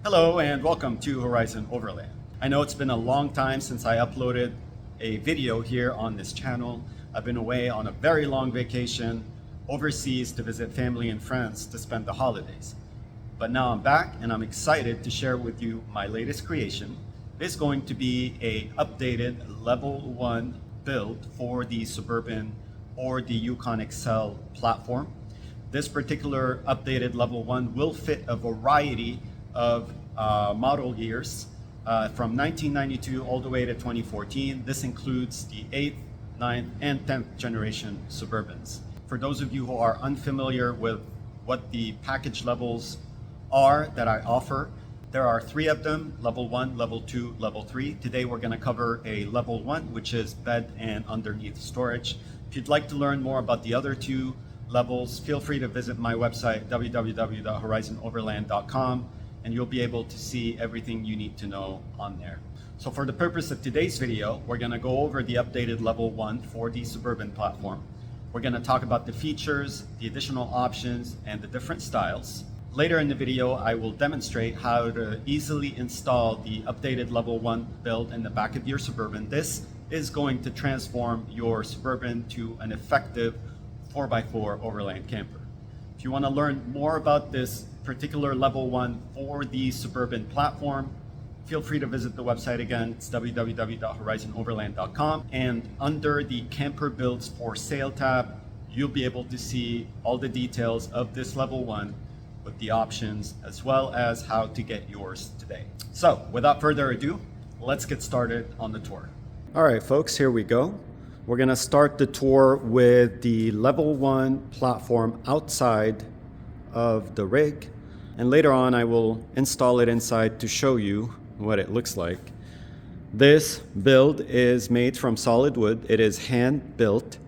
Hello and welcome to Horizon Overland. I know it's been a long time since I uploaded a video here on this channel. I've been away on a very long vacation overseas to visit family and friends to spend the holidays. But now I'm back and I'm excited to share with you my latest creation. It's going to be a updated level 1 build for the Suburban or the Yukon XL platform. This particular updated level 1 will fit a variety of model years from 1992 all the way to 2014. This includes the 8th, 9th, and 10th generation Suburbans. For those of you who are unfamiliar with what the package levels are that I offer, there are 3 of them: level 1, level 2, level 3. Today we're going to cover a level 1, which is bed and underneath storage. If you'd like to learn more about the other 2 levels, feel free to visit my website www.horizonoverland.com and you'll be able to see everything you need to know on there. So for the purpose of today's video, we're going to go over the updated level 1 for the Suburban platform. We're going to talk about the features, the additional options, and the different styles. Later in the video, I will demonstrate how to easily install the updated level 1 build in the back of your Suburban. This is going to transform your Suburban to an effective 4x4 overland camper. If you want to learn more about this particular level 1 for the Suburban platform, feel free to visit the website again. It's www.horizonoverland.com, and under the camper builds for sale tab, you'll be able to see all the details of this level 1 with the options as well as how to get yours today. So without further ado, let's get started on the tour. All right, folks, here we go. We're going to start the tour with the level 1 platform outside of the rig, and later on I will install it inside to show you what it looks like. This build is made from solid wood. It is hand built.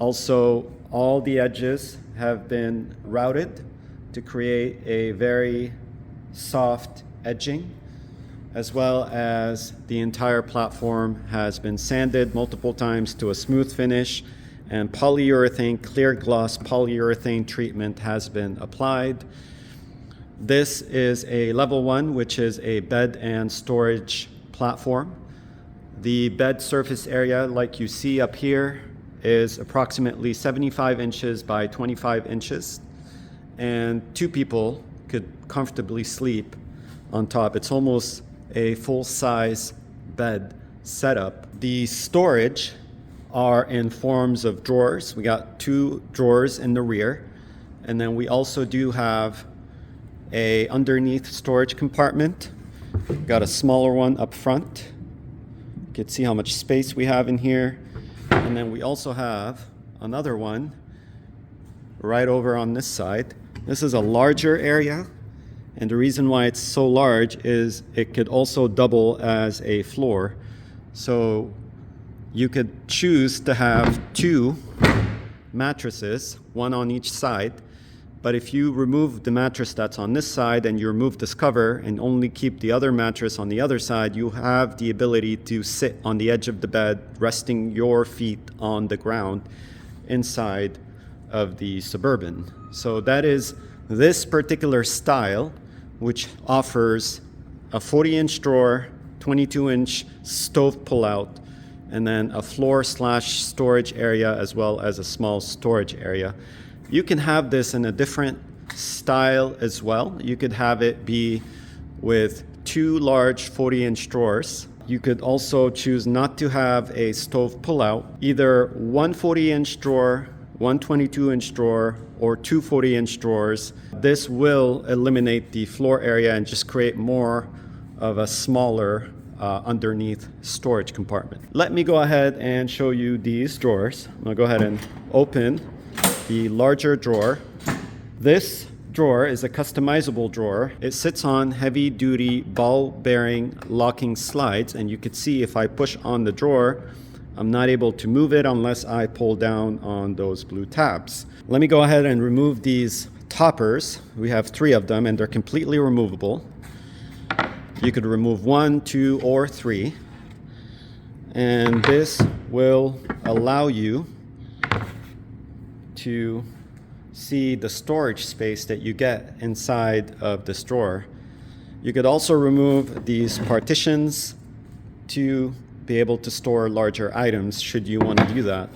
Also, all the edges have been routed to create a very soft edging, as well as the entire platform has been sanded multiple times to a smooth finish, and polyurethane, clear gloss polyurethane treatment has been applied. This is a level 1, which is a bed and storage platform. The bed surface area, like you see up here, is approximately 75 inches by 25 inches, and 2 people could comfortably sleep on top. It's almost a full-size bed setup. The storage are in forms of drawers. We got 2 drawers in the rear, and then we also do have a underneath storage compartment. We've got a smaller one up front. You can see how much space we have in here, and then we also have another one right over on this side. This is a larger area, and the reason why it's so large is it could also double as a floor. So you could choose to have 2 mattresses, one on each side. But if you remove the mattress that's on this side and you remove this cover and only keep the other mattress on the other side, you have the ability to sit on the edge of the bed, resting your feet on the ground inside of the Suburban. So that is this particular style, which offers a 40-inch drawer, 22-inch stove pullout, and then a floor/storage area as well as a small storage area. You can have this in a different style as well. You could have it be with 2 large 40-inch drawers. You could also choose not to have a stove pullout, either one 40-inch drawer, one 22-inch drawer, or 2 40-inch drawers. This will eliminate the floor area and just create more of a smaller underneath storage compartment. Let me go ahead and show you these drawers. I'm gonna go ahead and open the larger drawer. This drawer is a customizable drawer. It sits on heavy-duty ball-bearing locking slides, and you could see if I push on the drawer, I'm not able to move it unless I pull down on those blue tabs. Let me go ahead and remove these toppers. We have 3 of them, and they're completely removable. You could remove 1, 2, or 3, and this will allow you to see the storage space that you get inside of this drawer. You could also remove these partitions to be able to store larger items should you want to do that.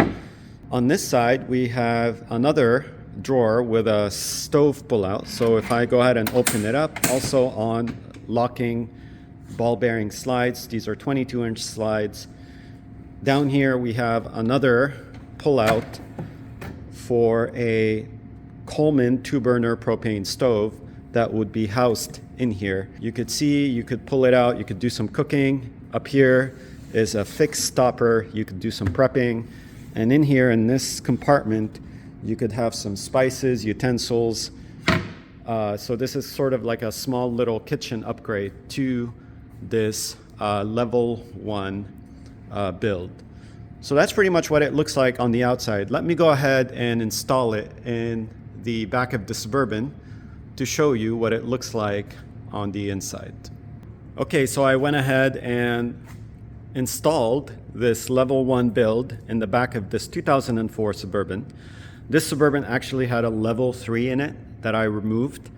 On this side, we have another drawer with a stove pull-out. So if I go ahead and open it up, also on locking ball bearing slides. These are 22-inch slides. Down here we have another pull-out for a Coleman 2-burner propane stove that would be housed in here. You could see, you could pull it out, you could do some cooking. Up here is a fixed stopper, you could do some prepping. And in here, in this compartment, you could have some spices, utensils. So this is sort of like a small little kitchen upgrade to this level 1 build. So that's pretty much what it looks like on the outside. Let me go ahead and install it in the back of the Suburban to show you what it looks like on the inside. Okay, so I went ahead and installed this level 1 build in the back of this 2004 Suburban. This Suburban actually had a level 3 in it that I removed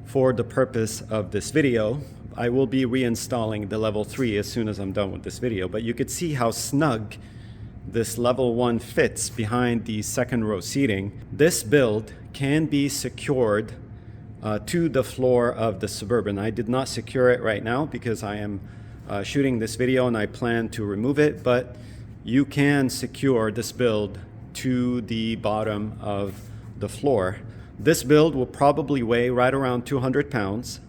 for the purpose of this video. I will be reinstalling the level 3 as soon as I'm done with this video, but you could see how snug this level 1 fits behind the second row seating. This build can be secured to the floor of the Suburban. I did not secure it right now because I am shooting this video and I plan to remove it, but you can secure this build to the bottom of the floor. This build will probably weigh right around 200 pounds.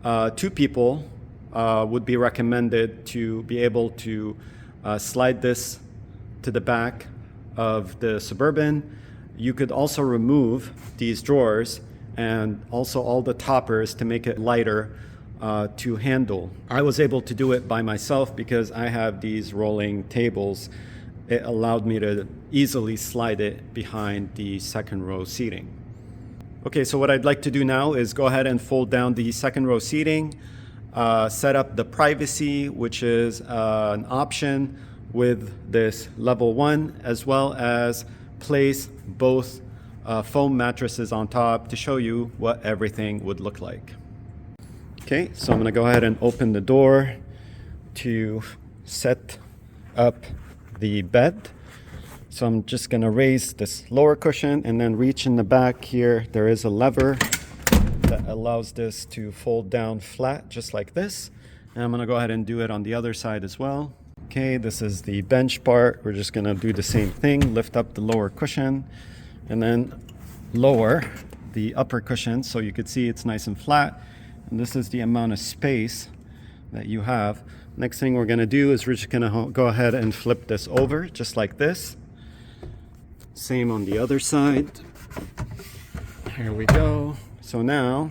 2 people would be recommended to be able to slide this to the back of the Suburban. You could also remove these drawers and also all the toppers to make it lighter to handle. I was able to do it by myself because I have these rolling tables. It allowed me to easily slide it behind the second row seating. Okay, so what I'd like to do now is go ahead and fold down the second row seating, set up the privacy, which is an option with this level 1, as well as place both foam mattresses on top to show you what everything would look like. Okay, so I'm gonna go ahead and open the door to set up the bed. So I'm just gonna raise this lower cushion and then reach in the back here. There is a lever that allows this to fold down flat just like this. And I'm gonna go ahead and do it on the other side as well. Okay, this is the bench part. We're just gonna do the same thing, lift up the lower cushion and then lower the upper cushion so you could see it's nice and flat. And this is the amount of space that you have. Next thing we're gonna do is we're just gonna go ahead and flip this over just like this. Same on the other side. Here we go. So now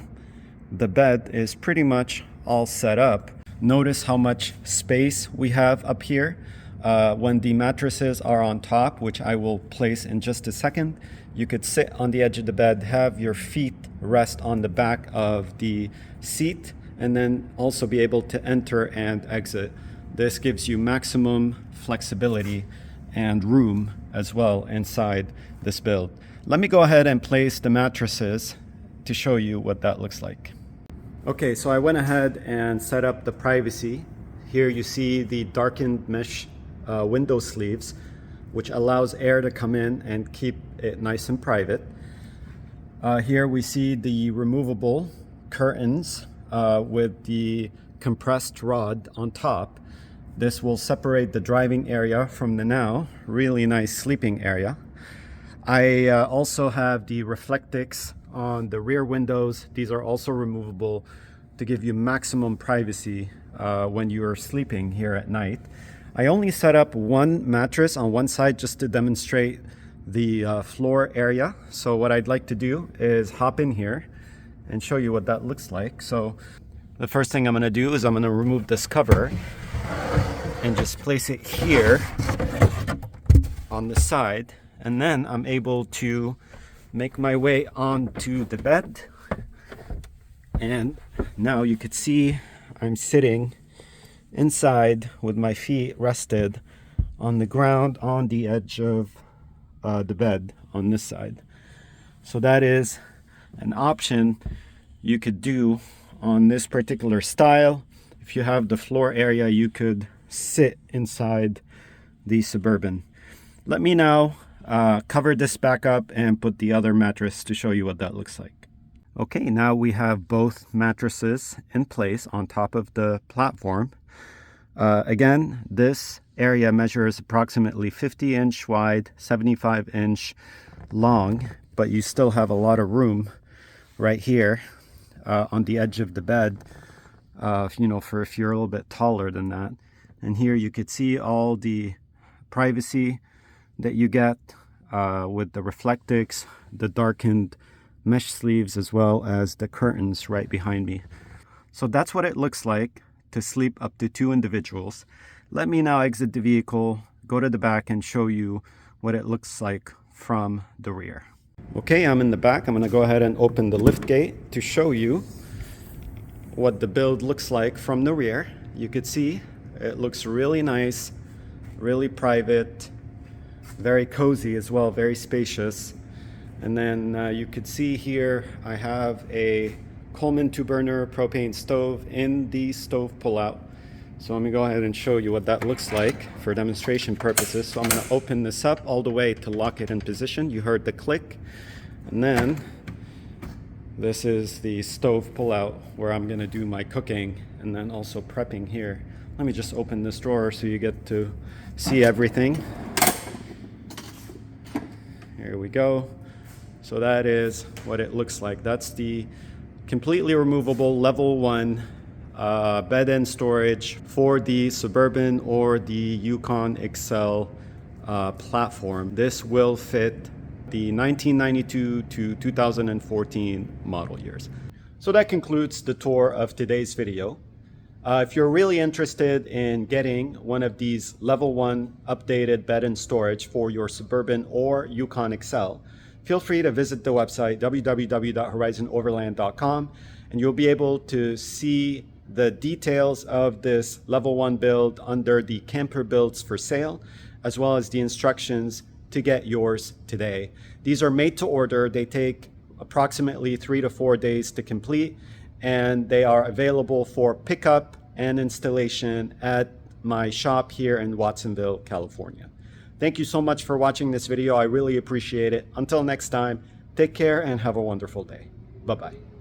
the bed is pretty much all set up. Notice how much space we have up here. When the mattresses are on top, which I will place in just a second, you could sit on the edge of the bed, have your feet rest on the back of the seat, and then also be able to enter and exit. This gives you maximum flexibility and room as well inside this build. Let me go ahead and place the mattresses to show you what that looks like. Okay, so I went ahead and set up the privacy. Here you see the darkened mesh window sleeves, which allows air to come in and keep it nice and private. Here we see the removable curtains with the compressed rod on top. This will separate the driving area from the now really nice sleeping area. I also have the Reflectix on the rear windows. These are also removable to give you maximum privacy when you are sleeping here at night. I only set up one mattress on one side just to demonstrate the floor area. So what I'd like to do is hop in here and show you what that looks like. So the first thing I'm gonna do is I'm gonna remove this cover and just place it here on the side. And then I'm able to make my way onto the bed. And now you could see I'm sitting inside with my feet rested on the ground on the edge of the bed on this side. So that is an option you could do on this particular style. If you have the floor area, you could sit inside the Suburban. Let me now cover this back up and put the other mattress to show you what that looks like. Okay, now we have both mattresses in place on top of the platform. Again, this area measures approximately 50-inch wide, 75-inch long, but you still have a lot of room right here on the edge of the bed, for if you're a little bit taller than that. And here you could see all the privacy that you get with the reflectics, the darkened mesh sleeves, as well as the curtains right behind me. So that's what it looks like to sleep up to 2 individuals. Let me now exit the vehicle, go to the back, and show you what it looks like from the rear. Okay, I'm in the back. I'm going to go ahead and open the lift gate to show you what the build looks like from the rear. You could see it looks really nice, really private, very cozy as well, very spacious. And then you could see here I have a Coleman 2-burner propane stove in the stove pullout. So let me go ahead and show you what that looks like for demonstration purposes. So I'm going to open this up all the way to lock it in position. You heard the click. And then this is the stove pullout where I'm going to do my cooking and then also prepping here. Let me just open this drawer so you get to see everything. Here we go. So that is what it looks like. That's the completely removable level 1 bed and storage for the Suburban or the Yukon XL platform. This will fit the 1992 to 2014 model years. So that concludes the tour of today's video. If you're really interested in getting one of these level 1 updated bed and storage for your Suburban or Yukon XL, feel free to visit the website www.horizonoverland.com, and you'll be able to see the details of this level 1 build under the camper builds for sale, as well as the instructions to get yours today. These are made to order. They take approximately 3 to 4 days to complete, and they are available for pickup and installation at my shop here in Watsonville, California. Thank you so much for watching this video. I really appreciate it. Until next time, take care and have a wonderful day. Bye-bye.